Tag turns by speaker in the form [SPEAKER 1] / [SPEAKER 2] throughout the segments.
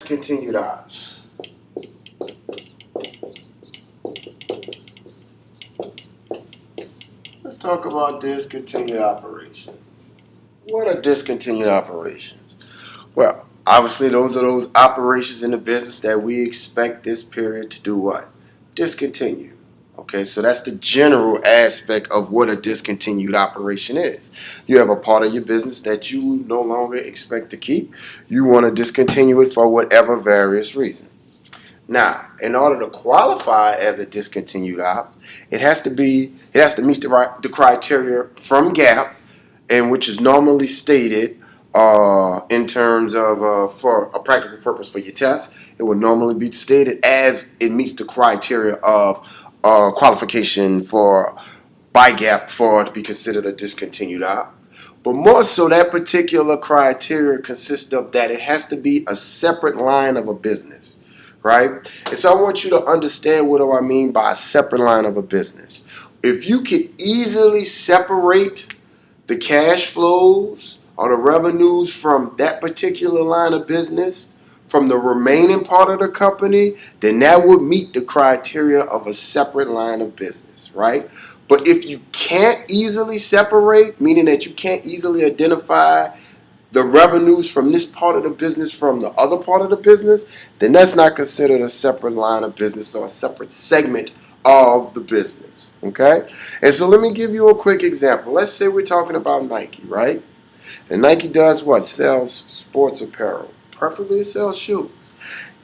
[SPEAKER 1] Discontinued ops. Let's talk about discontinued operations. What are discontinued operations? Well, obviously those are those operations in the business that we expect this period to do what? Discontinue. Okay, so that's the general aspect of what a discontinued operation is. You have a part of your business that you no longer expect to keep. You want to discontinue it for whatever various reason. Now, in order to qualify as a discontinued op, it has to meet the criteria from GAAP, and which is normally stated in terms of for a practical purpose for your test. It would normally be stated as it meets the criteria of qualification for by GAAP for it to be considered a discontinued op. But more so, that particular criteria consists of that it has to be a separate line of a business, right? And so I want you to understand what do I mean by a separate line of a business. If you could easily separate the cash flows or the revenues from that particular line of business from the remaining part of the company, then that would meet the criteria of a separate line of business, right? But if you can't easily separate, meaning that you can't easily identify the revenues from this part of the business from the other part of the business, then that's not considered a separate line of business or a separate segment of the business, okay? And so let me give you a quick example. Let's say we're talking about Nike, right? And Nike does what? Sells sports apparel. Preferably it sells shoes.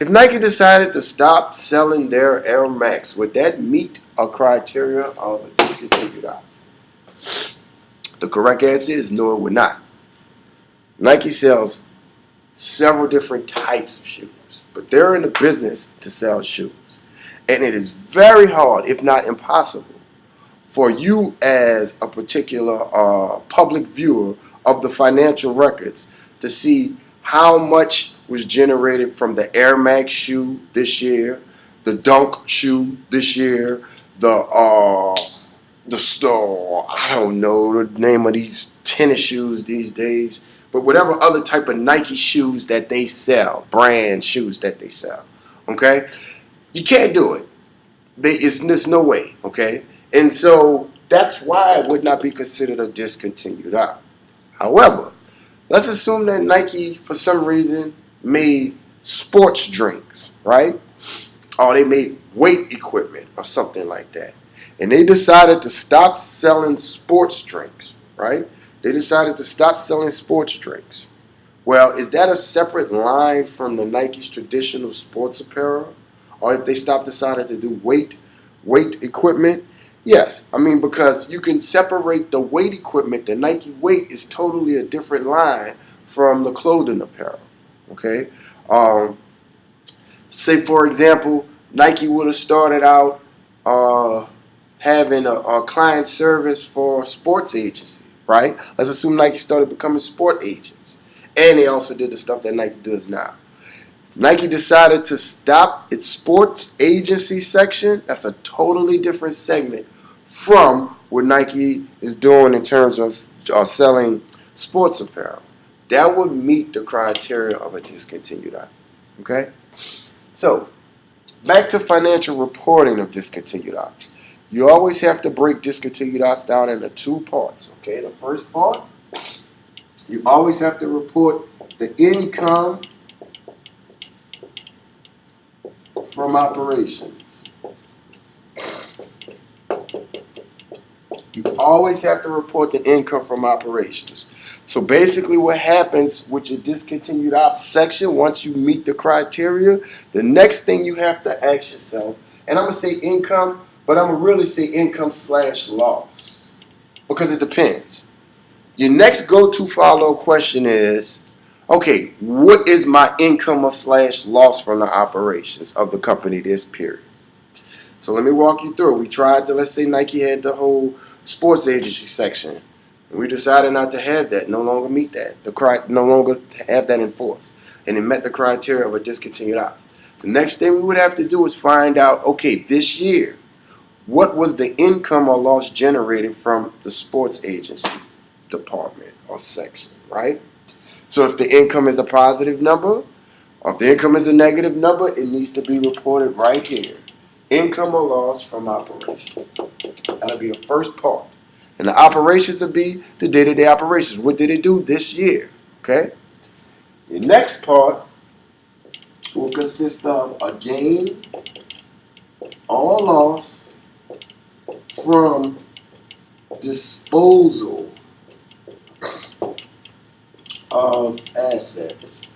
[SPEAKER 1] If Nike decided to stop selling their Air Max, would that meet a criteria of a discontinued ops? The correct answer is no, it would not. Nike sells several different types of shoes, but they're in the business to sell shoes. And it is very hard, if not impossible, for you as a particular public viewer of the financial records to see how much was generated from the Air Max shoe this year, the Dunk shoe this year, the store, I don't know the name of these tennis shoes these days, but whatever other type of Nike shoes that they sell, brand shoes that they sell, okay? You can't do it. There's no way, okay? And so that's why it would not be considered a discontinued op. However, let's assume that Nike, for some reason, made sports drinks, right? Or they made weight equipment or something like that. And they decided to stop selling sports drinks, right? They decided to stop selling sports drinks. Well, is that a separate line from the Nike's traditional sports apparel? Or if they decided to do weight equipment? Yes. I mean, because you can separate the weight equipment. The Nike weight is totally a different line from the clothing apparel. Okay? Say, for example, Nike would have started out having a client service for a sports agency, right? Let's assume Nike started becoming sport agents. And they also did the stuff that Nike does now. Nike decided to stop its sports agency section. That's a totally different segment from what Nike is doing in terms of selling sports apparel. That would meet the criteria of a discontinued op. Okay? So, back to financial reporting of discontinued ops. You always have to break discontinued ops down into two parts. Okay? The first part, you always have to report the income from operations. You always have to report the income from operations. So basically what happens with your discontinued ops section, once you meet the criteria, the next thing you have to ask yourself, and I'm going to say income, but I'm going to really say income / loss, because it depends. Your next go-to follow question is, okay, what is my income or / loss from the operations of the company this period? So let me walk you through. We tried to, let's say Nike had the whole sports agency section. And we decided not to have that, no longer meet that, no longer have that enforced. And it met the criteria of a discontinued ops. The next thing we would have to do is find out, okay, this year, what was the income or loss generated from the sports agency department or section, right? So if the income is a positive number, Or if the income is a negative number, it needs to be reported right here. Income or loss from operations. That'll be the first part. And the operations will be the day-to-day operations. What did it do this year? Okay? The next part will consist of a gain or loss from disposal of assets.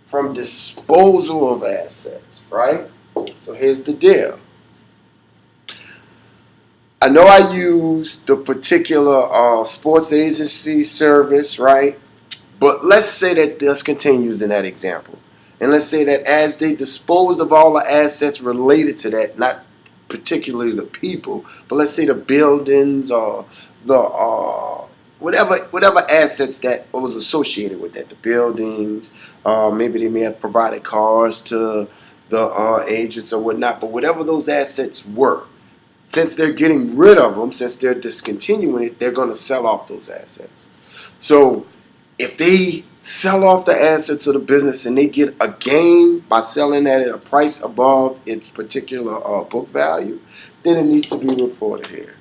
[SPEAKER 1] From disposal of assets, right? So here's the deal. I know I used the particular sports agency service, right? But let's say that this continues in that example. And let's say that as they dispose of all the assets related to that, not particularly the people, but let's say the buildings or the whatever assets that was associated with that, the buildings, maybe they may have provided cars to the agents or whatnot, but whatever those assets were, since they're getting rid of them, since they're discontinuing it, they're going to sell off those assets. So if they sell off the assets of the business and they get a gain by selling that at a price above its particular book value, then it needs to be reported here.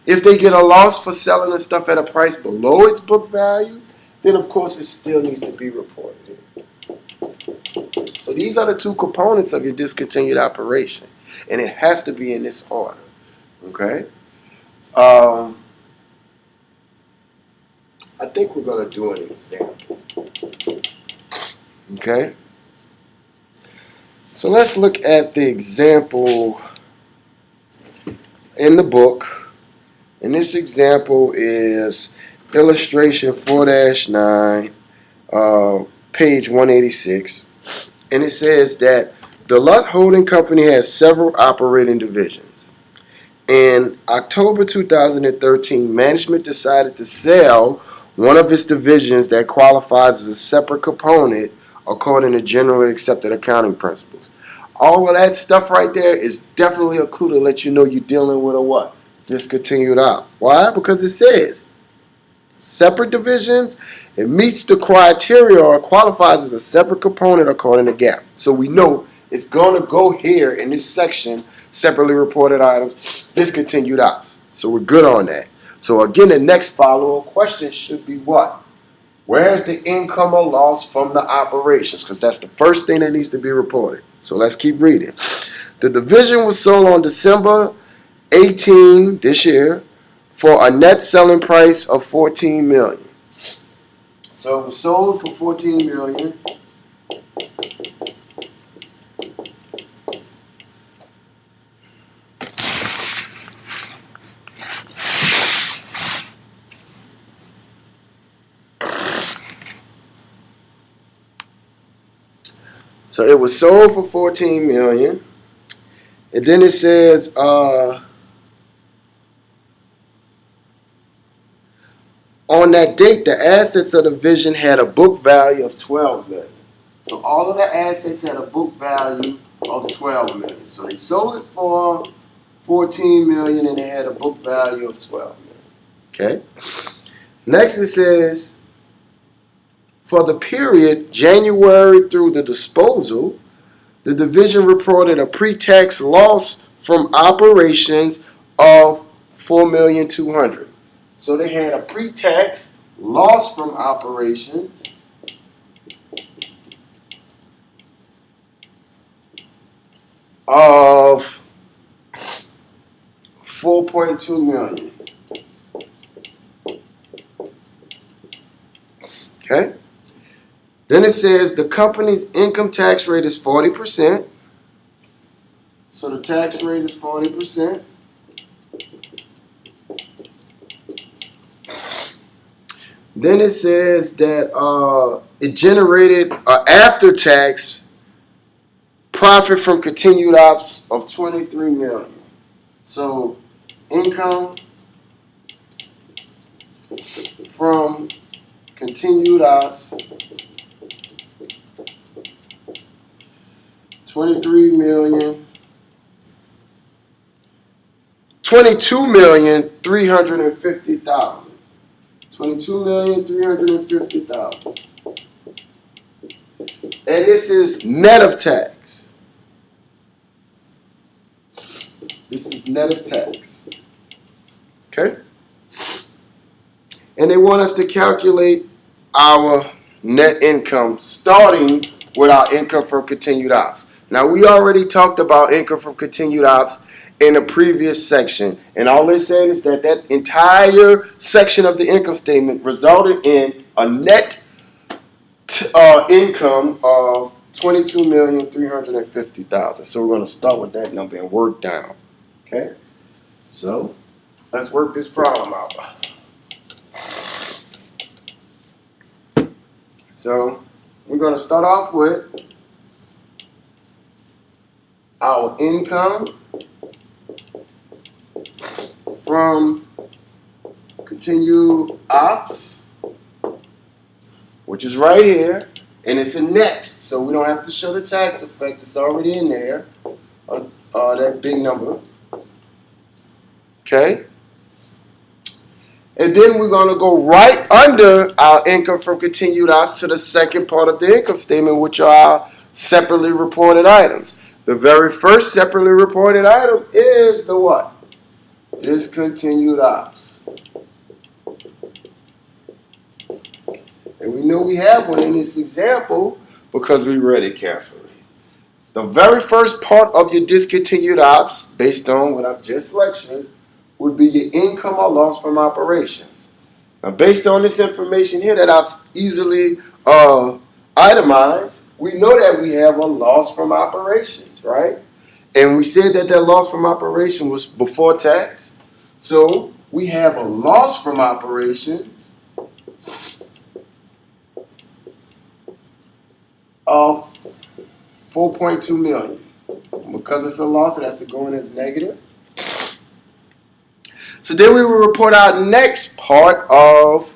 [SPEAKER 1] If they get a loss for selling the stuff at a price below its book value, then of course it still needs to be reported here. So these are the two components of your discontinued operation, and it has to be in this order. Okay? I think we're going to do an example. Okay? So let's look at the example in the book. And this example is illustration 4-9, page 186. And it says that the Lutt Holding Company has several operating divisions. In October 2013, management decided to sell one of its divisions that qualifies as a separate component according to generally accepted accounting principles. All of that stuff right there is definitely a clue to let you know you're dealing with a what? Discontinued op. Why? Because it says separate divisions, it meets the criteria or qualifies as a separate component according to GAAP. So we know it's going to go here in this section, separately reported items, discontinued ops. So we're good on that. So again, the next follow-up question should be what? Where's the income or loss from the operations? Because that's the first thing that needs to be reported. So let's keep reading. The division was sold on December 18 this year for a net selling price of $14 million. So it was sold for $14 million. So it was sold for $14 million. And then it says on that date, the assets of the division had a book value of $12 million. So all of the assets had a book value of $12 million. So they sold it for $14 million and they had a book value of $12 million. Okay. Next it says, for the period January through the disposal, the division reported a pre-tax loss from operations of $4,200,000. So they had a pre-tax loss from operations of $4.2 million. Okay. Then it says the company's income tax rate is 40%. So the tax rate is 40%. Then it says that it generated after-tax profit from continued ops of $23 million. So income from continued ops, $22,350,000. $22,350,000. And this is net of tax. This is net of tax. Okay? And they want us to calculate our net income starting with our income from continued ops. Now, we already talked about income from continued ops in a previous section. And all they said is that that entire section of the income statement resulted in a net income of $22,350,000. So we're going to start with that number and work down. Okay? So let's work this problem out. So we're going to start off with our income from continued ops, which is right here, and it's a net, so we don't have to show the tax effect. It's already in there, that big number. Okay? And then we're going to go right under our income from continued ops to the second part of the income statement, which are our separately reported items. The very first separately reported item is the what? Discontinued ops. And we know we have one in this example because we read it carefully. The very first part of your discontinued ops, based on what I've just lectured, would be your income or loss from operations. Now, based on this information here that I've easily itemized, we know that we have a loss from operations, right? And we said that that loss from operation was before tax. So we have a loss from operations of $4.2 million. Because it's a loss, it has to go in as negative. So then we will report our next part of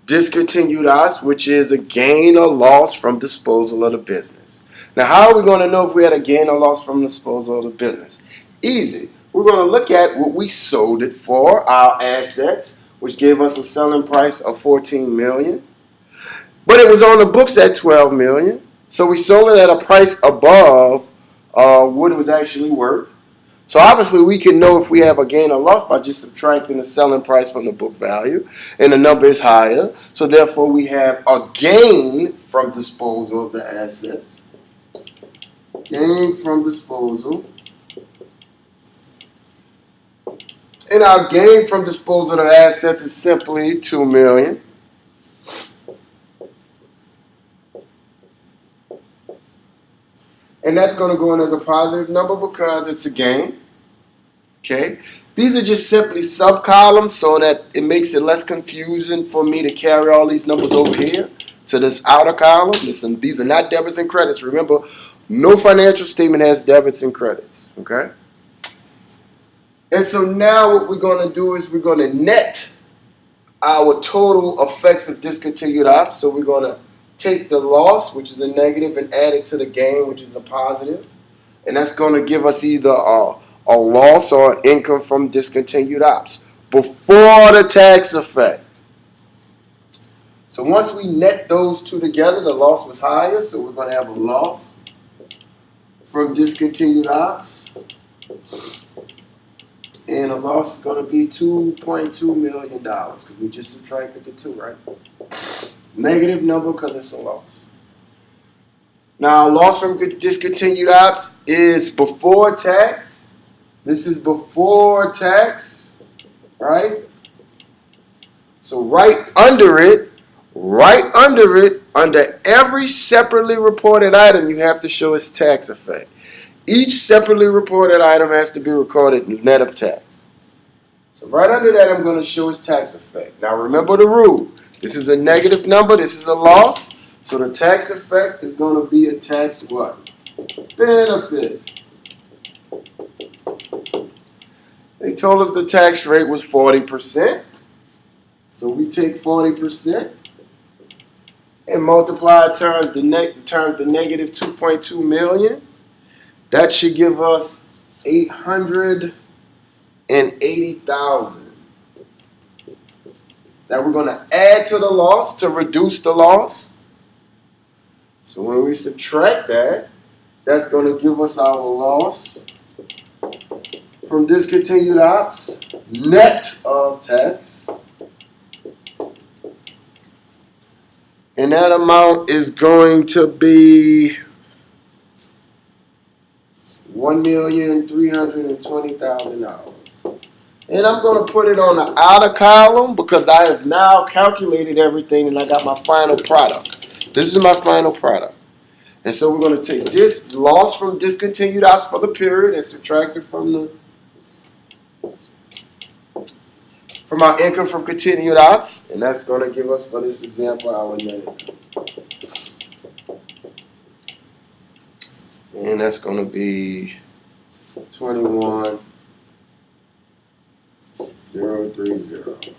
[SPEAKER 1] discontinued ops, which is a gain or loss from disposal of the business. Now, how are we going to know if we had a gain or loss from disposal of the business? Easy. We're going to look at what we sold it for, our assets, which gave us a selling price of $14 million. But it was on the books at $12 million. So we sold it at a price above what it was actually worth. So obviously we can know if we have a gain or loss by just subtracting the selling price from the book value, and the number is higher. So therefore we have a gain from disposal of the assets. Gain from disposal. And our gain from disposal of the assets is simply $2 million. And that's going to go in as a positive number because it's a gain. Okay? These are just simply sub-columns so that it makes it less confusing for me to carry all these numbers over here to this outer column. Listen, these are not debits and credits. Remember, no financial statement has debits and credits. Okay? And so now what we're going to do is we're going to net our total effects of discontinued ops. So we're going to take the loss, which is a negative, and add it to the gain, which is a positive. And that's going to give us either a loss or income from discontinued ops before the tax effect. So once we net those two together, the loss was higher, so we're going to have a loss from discontinued ops. And the loss is going to be $2.2 million because we just subtracted the 2, right? Negative number because it's a loss. Now, loss from discontinued ops is before tax. This is before tax, right? So right under it, under every separately reported item, you have to show its tax effect. Each separately reported item has to be recorded net of tax. So right under that, I'm going to show its tax effect. Now, remember the rule. This is a negative number. This is a loss. So the tax effect is going to be a tax what? Benefit. They told us the tax rate was 40%. So we take 40% and multiply it times the negative 2.2 million. That should give us 880,000. That we're going to add to the loss to reduce the loss. So when we subtract that, that's going to give us our loss from discontinued ops, net of tax. And that amount is going to be $1,320,000. And I'm going to put it on the outer column because I have now calculated everything and I got my final product. This is my final product. And so we're going to take this loss from discontinued ops for the period and subtract it from our income from continued ops. And that's going to give us, for this example, our net income. And that's going to be 21,030.